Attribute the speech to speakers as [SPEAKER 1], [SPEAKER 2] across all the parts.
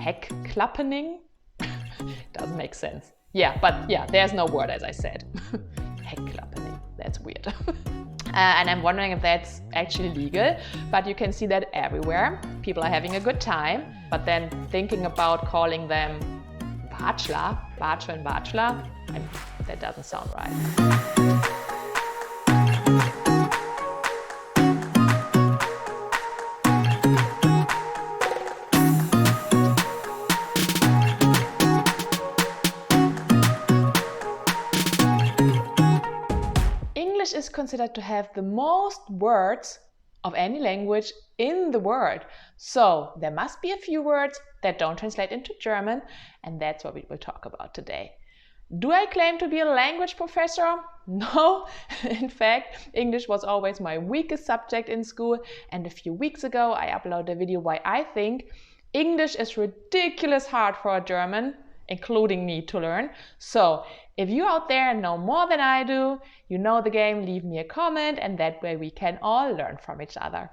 [SPEAKER 1] Heckklappening? Doesn't make sense. Yeah, but yeah, there's no word as I said. Heckklappening, that's weird. And I'm wondering if that's actually legal, but you can see that everywhere. People are having a good time, but then thinking about calling them Bachelor and Bachelor, that doesn't sound right. English is considered to have the most words of any language in the world. So there must be a few words that don't translate into German, and that's what we will talk about today. Do I claim to be a language professor? No. In fact, English was always my weakest subject in school, and a few weeks ago I uploaded a video why I think English is ridiculous hard for a German, including me, to learn. So if you out there know more than I do, you know the game, leave me a comment, and that way we can all learn from each other.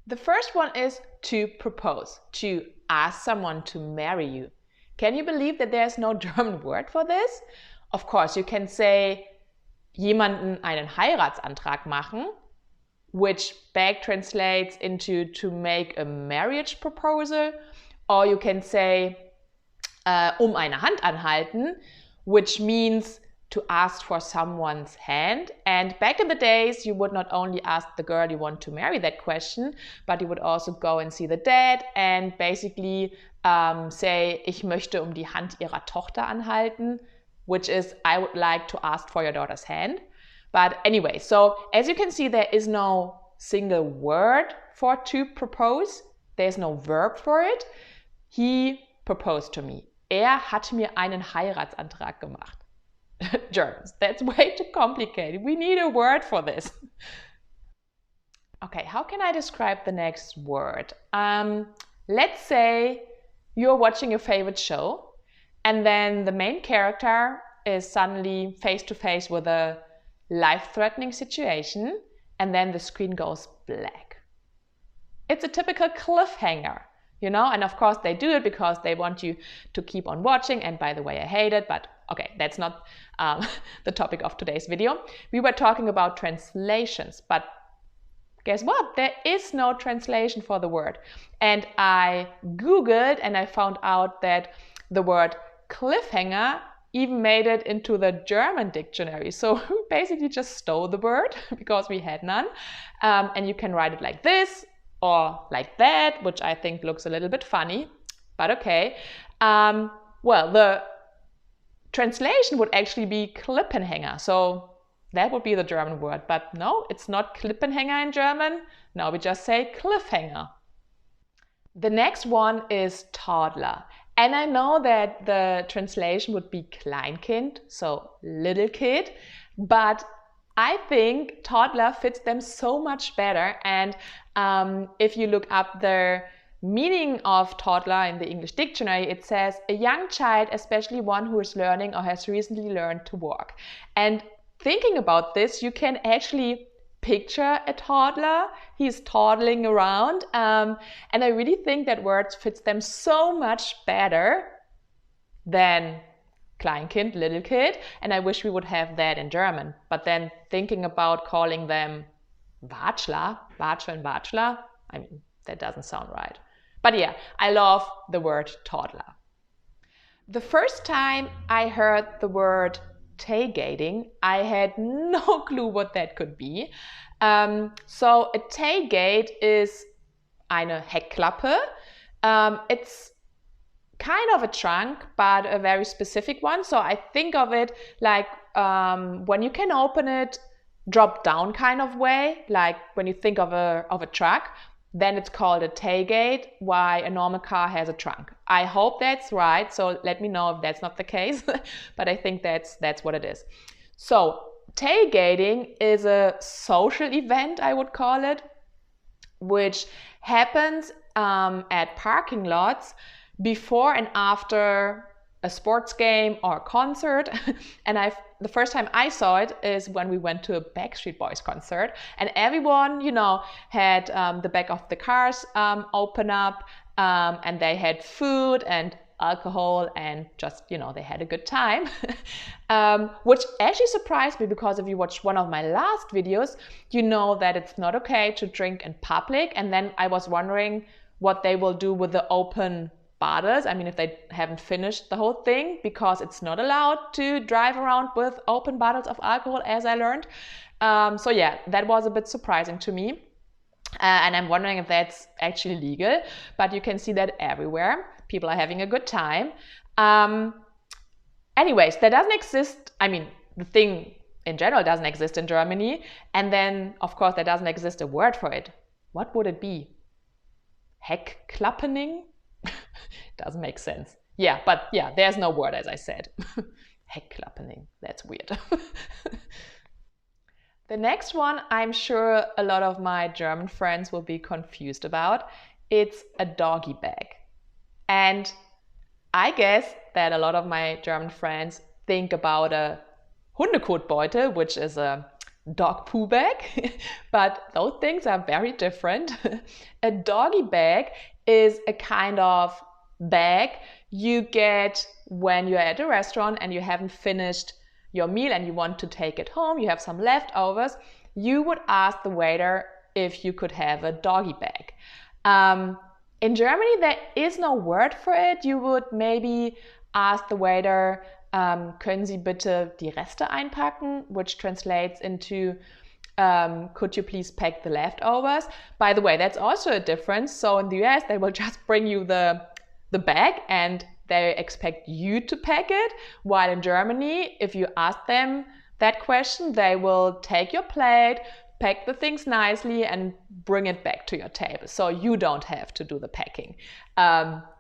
[SPEAKER 1] The first one is to propose, to ask someone to marry you. Can you believe that there's no German word for this? Of course, you can say jemanden einen Heiratsantrag machen, which back translates into to make a marriage proposal, or you can say eine Hand anhalten, which means to ask for someone's hand. And back in the days, you would not only ask the girl you want to marry that question, but you would also go and see the dad and basically say, ich möchte die Hand ihrer Tochter anhalten, which is, I would like to ask for your daughter's hand. But anyway, so as you can see, there is no single word for to propose. There's no verb for it. He proposed to me. Hat mir einen Heiratsantrag gemacht. Germans, that's way too complicated. We need a word for this. Okay, how can I describe the next word? Let's say you're watching your favorite show and then the main character is suddenly face to face with a life-threatening situation and then the screen goes black. It's a typical cliffhanger. You know, and of course they do it because they want you to keep on watching. And by the way, I hate it, but okay, that's not the topic of today's video. We were talking about translations, but guess what? There is no translation for the word. And I Googled and I found out that the word cliffhanger even made it into the German dictionary. So we basically just stole the word because we had none. And you can write it like this, or like that, which I think looks a little bit funny, but okay. Well, the translation would actually be Klippenhänger, so that would be the German word, but no, it's not Klippenhänger in German. No, we just say Cliffhanger. The next one is toddler, and I know that the translation would be Kleinkind, so little kid, but I think toddler fits them so much better. And if you look up the meaning of toddler in the English dictionary, it says a young child, especially one who is learning or has recently learned to walk. And thinking about this, you can actually picture a toddler. He's toddling around. And I really think that word fits them so much better than Kleinkind, little kid, and I wish we would have that in German. But then thinking about calling them Bachelor and Bachelor, I mean, that doesn't sound right. But yeah, I love the word toddler. The first time I heard the word tailgating, I had no clue what that could be. So a tailgate is eine Heckklappe. It's kind of a trunk, but a very specific one. So I think of it like when you can open it drop down kind of way, like when you think of a truck, then it's called a tailgate, while a normal car has a trunk. I hope that's right, so let me know if that's not the case, but I think that's what it is. So tailgating is a social event, I would call it, which happens at parking lots before and after a sports game or a concert. And the first time I saw it is when we went to a Backstreet Boys concert, and everyone, you know, had the back of the cars open up, and they had food and alcohol, and just, you know, they had a good time. Which actually surprised me, because if you watch one of my last videos, you know that it's not okay to drink in public. And then I was wondering what they will do with the open bottles. I mean, if they haven't finished the whole thing, because it's not allowed to drive around with open bottles of alcohol, as I learned. So yeah, that was a bit surprising to me. And I'm wondering if that's actually legal, but you can see that everywhere. People are having a good time. Anyways, that doesn't exist. I mean, the thing in general doesn't exist in Germany. And then, of course, there doesn't exist a word for it. What would it be? Heckklappening? Doesn't make sense. Yeah, but yeah, there's no word, as I said. Heckklappening, that's weird. The next one, I'm sure a lot of my German friends will be confused about. It's a doggy bag. And I guess that a lot of my German friends think about a Hundekotbeutel, which is a dog poo bag, but those things are very different. A doggy bag is a kind of bag you get when you're at a restaurant and you haven't finished your meal and you want to take it home, you have some leftovers. You would ask the waiter if you could have a doggy bag. In Germany, there is no word for it. You would maybe ask the waiter, können Sie bitte die Reste einpacken, which translates into, could you please pack the leftovers? By the way, that's also a difference. So in the US, they will just bring you the bag and they expect you to pack it. While in Germany, if you ask them that question, they will take your plate, pack the things nicely and bring it back to your table. So you don't have to do the packing.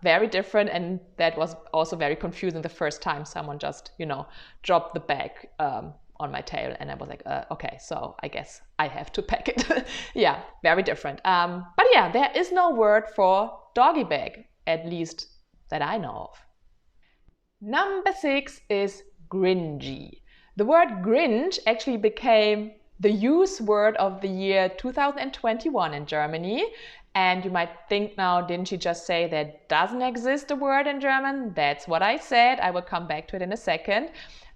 [SPEAKER 1] Very different, and that was also very confusing the first time someone just, you know, dropped the bag on my table, and I was like, okay, so I guess I have to pack it. Yeah, very different. But yeah, there is no word for doggy bag, at least that I know of. Number 6 is cringy. The word cringe actually became the use word of the year 2021 in Germany. And you might think now, didn't you just say there doesn't exist a word in German? That's what I said. I will come back to it in a second.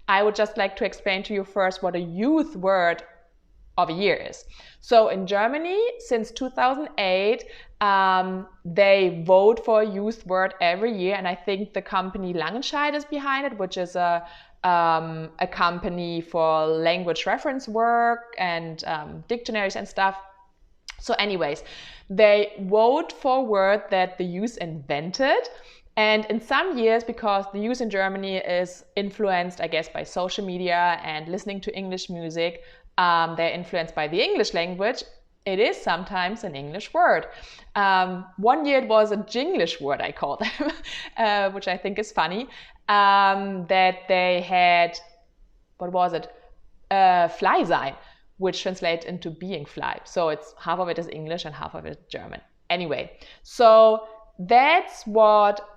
[SPEAKER 1] I would just like to explain to you first what a youth word of a year is. So in Germany, since 2008, they vote for a youth word every year. And I think the company Langenscheidt is behind it, which is a company for language reference work and dictionaries and stuff. So anyways, they vote for a word that the youth invented. And in some years, because the youth in Germany is influenced, I guess, by social media and listening to English music, they're influenced by the English language. It is sometimes an English word. One year it was a Jinglish word, I call them, which I think is funny. That they had, what was it? Fly sein, which translates into being fly. So it's half of it is English and half of it is German. Anyway, so that's what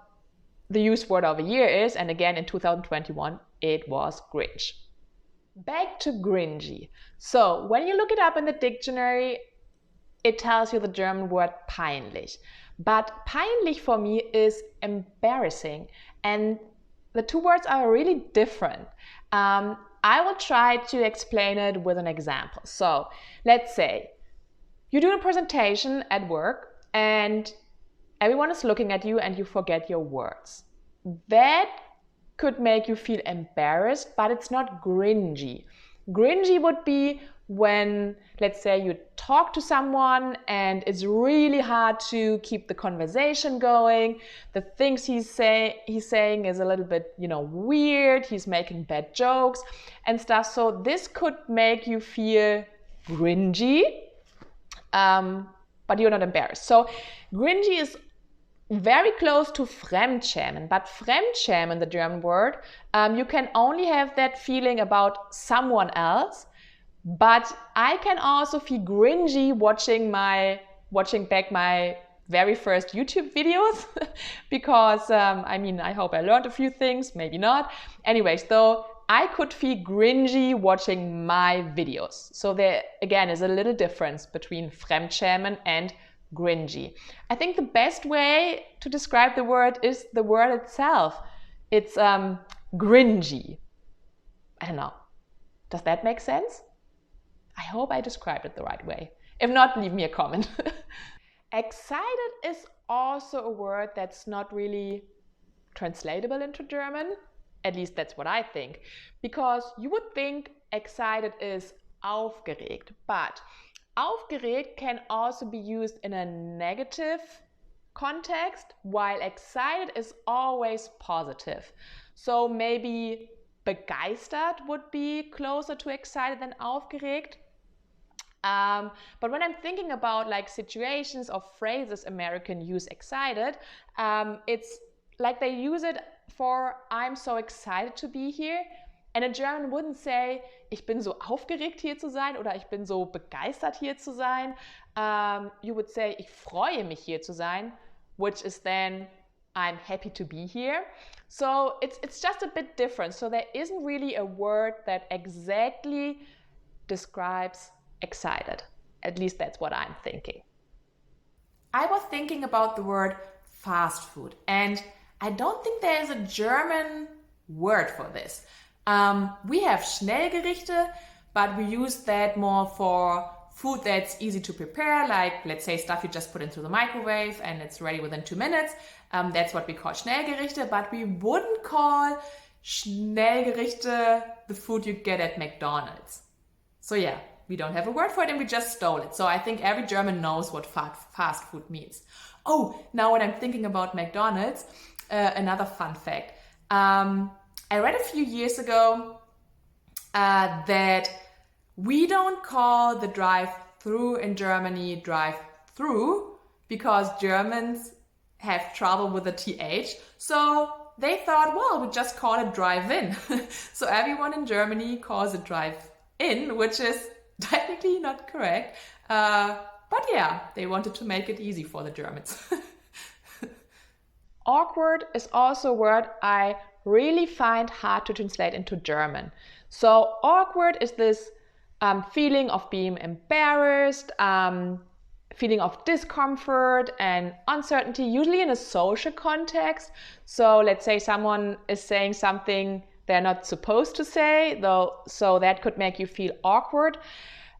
[SPEAKER 1] the use word of the year is. And again, in 2021, it was cringe. Back to cringy. So when you look it up in the dictionary, it tells you the German word peinlich. But peinlich for me is embarrassing. And the two words are really different. I will try to explain it with an example. So let's say you do a presentation at work and everyone is looking at you and you forget your words. That could make you feel embarrassed, but it's not cringy. Cringy would be when, let's say, you talk to someone and it's really hard to keep the conversation going. The things he's saying is a little bit, weird. He's making bad jokes and stuff. So this could make you feel cringy, but you're not embarrassed. So cringy is very close to Fremdschämen, but Fremdschämen, the German word, you can only have that feeling about someone else. But I can also feel cringy watching back my very first YouTube videos because, I hope I learned a few things, maybe not. Anyways, though, I could feel cringy watching my videos. So there, again, is a little difference between fremdschämen and cringy. I think the best way to describe the word is the word itself. It's cringy. I don't know. Does that make sense? I hope I described it the right way. If not, leave me a comment. Excited is also a word that's not really translatable into German. At least that's what I think. Because you would think excited is aufgeregt, but aufgeregt can also be used in a negative context, while excited is always positive. So maybe begeistert would be closer to excited than aufgeregt. But when I'm thinking about like situations or phrases Americans use excited, it's like they use it for I'm so excited to be here. And a German wouldn't say, ich bin so aufgeregt hier zu sein oder ich bin so begeistert hier zu sein. You would say, ich freue mich hier zu sein, which is then I'm happy to be here. So it's just a bit different. So there isn't really a word that exactly describes excited. At least that's what I'm thinking. I was thinking about the word fast food, and I don't think there is a German word for this. We have Schnellgerichte, but we use that more for food that's easy to prepare, like let's say stuff you just put into the microwave and it's ready within 2 minutes. That's what we call Schnellgerichte, but we wouldn't call Schnellgerichte the food you get at McDonald's. So yeah, we don't have a word for it and we just stole it. So I think every German knows what fast food means. Oh, now when I'm thinking about McDonald's, another fun fact. I read a few years ago that we don't call the drive-through in Germany drive-through because Germans have trouble with the TH. So they thought, well, we just call it drive-in. So everyone in Germany calls it drive-in, which is technically not correct. But yeah, they wanted to make it easy for the Germans. Awkward is also a word I really find hard to translate into German. So awkward is this feeling of being embarrassed, feeling of discomfort and uncertainty, usually in a social context. So let's say someone is saying something they're not supposed to say, though, so that could make you feel awkward.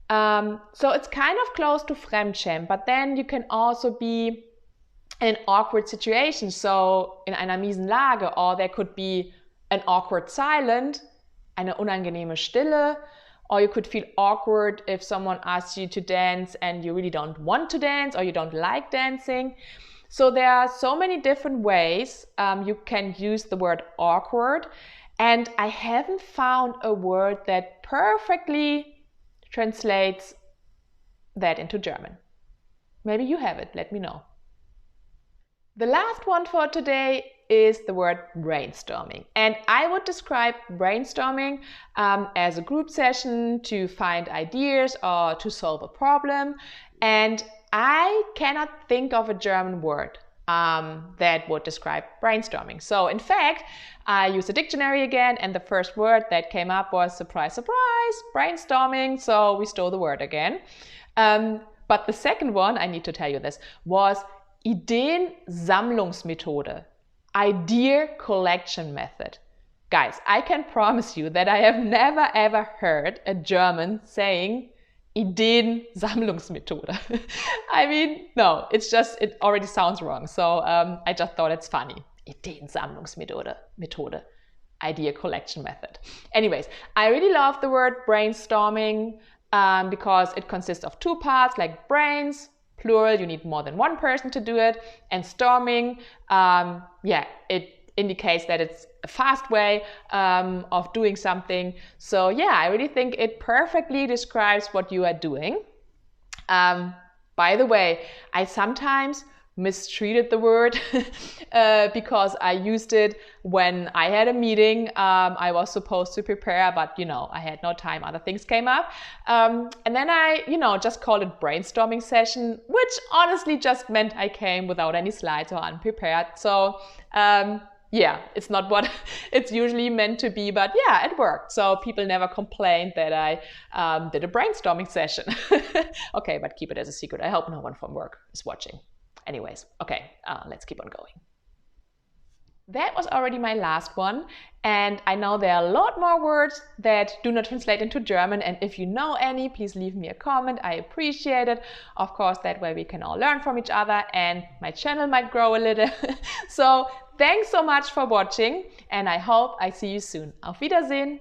[SPEAKER 1] So it's kind of close to Fremdschämen, but then you can also be in an awkward situation, so in einer miesen Lage, or there could be an awkward silence, eine unangenehme Stille, or you could feel awkward if someone asks you to dance and you really don't want to dance or you don't like dancing. So there are so many different ways you can use the word awkward, and I haven't found a word that perfectly translates that into German. Maybe you have it, let me know. The last one for today is the word brainstorming. And I would describe brainstorming as a group session to find ideas or to solve a problem. And I cannot think of a German word that would describe brainstorming. So in fact, I used a dictionary again, and the first word that came up was surprise, surprise, brainstorming. So we stole the word again. But the second one, I need to tell you this, was Ideensammlungsmethode, idea collection method. Guys, I can promise you that I have never ever heard a German saying Ideensammlungsmethode. I mean, no, it already sounds wrong. So I just thought it's funny. Ideensammlungsmethode, idea collection method. Anyways, I really love the word brainstorming because it consists of 2 parts, like brains, plural, you need more than one person to do it, and storming, it indicates that it's a fast way of doing something. So yeah, I really think it perfectly describes what you are doing. By the way, I sometimes mistreated the word because I used it when I had a meeting. I was supposed to prepare, but I had no time. Other things came up. And then I, just called it brainstorming session, which honestly just meant I came without any slides or unprepared. So yeah, it's not what it's usually meant to be, but yeah, it worked. So people never complained that I did a brainstorming session. Okay, but keep it as a secret. I hope no one from work is watching. Anyways, okay, let's keep on going. That was already my last one, and I know there are a lot more words that do not translate into German, and if you know any, please leave me a comment. I appreciate it. Of course, that way we can all learn from each other and my channel might grow a little. So thanks so much for watching, and I hope I see you soon. Auf Wiedersehen!